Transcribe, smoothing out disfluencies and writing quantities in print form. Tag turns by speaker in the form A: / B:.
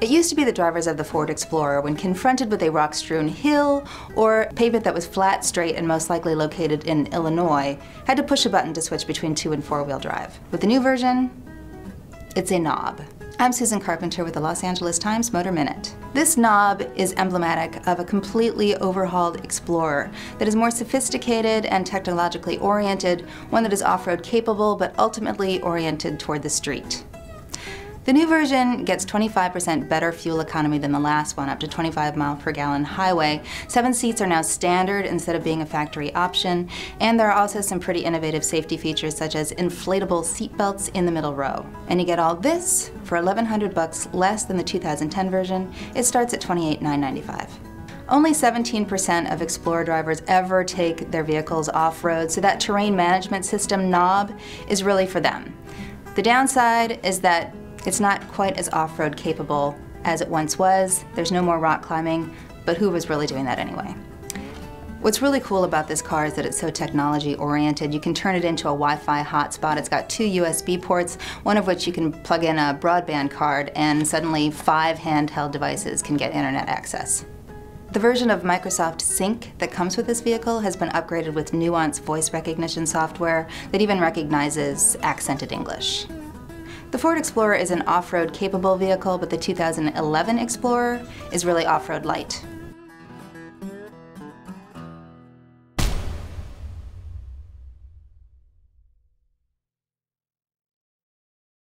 A: It used to be the drivers of the Ford Explorer, when confronted with a rock-strewn hill or pavement that was flat, straight, and most likely located in Illinois, had to push a button to switch between 2- and 4-wheel drive. With the new version, it's a knob. I'm Susan Carpenter with the Los Angeles Times Motor Minute. This knob is emblematic of a completely overhauled Explorer that is more sophisticated and technologically oriented, one that is off-road capable but ultimately oriented toward the street. The new version gets 25% better fuel economy than the last one, up to 25 miles per gallon highway. 7 seats are now standard instead of being a factory option, and there are also some pretty innovative safety features such as inflatable seat belts in the middle row. And you get all this for $1,100 less than the 2010 version. It starts at $28,995. Only 17% of Explorer drivers ever take their vehicles off-road, so that terrain management system knob is really for them. The downside is that it's not quite as off-road capable as it once was. There's no more rock climbing, but who was really doing that anyway? What's really cool about this car is that it's so technology-oriented. You can turn it into a Wi-Fi hotspot. It's got 2 USB ports, one of which you can plug in a broadband card, and suddenly 5 handheld devices can get internet access. The version of Microsoft Sync that comes with this vehicle has been upgraded with nuanced voice recognition software that even recognizes accented English. The Ford Explorer is an off-road capable vehicle, but the 2011 Explorer is really off-road light.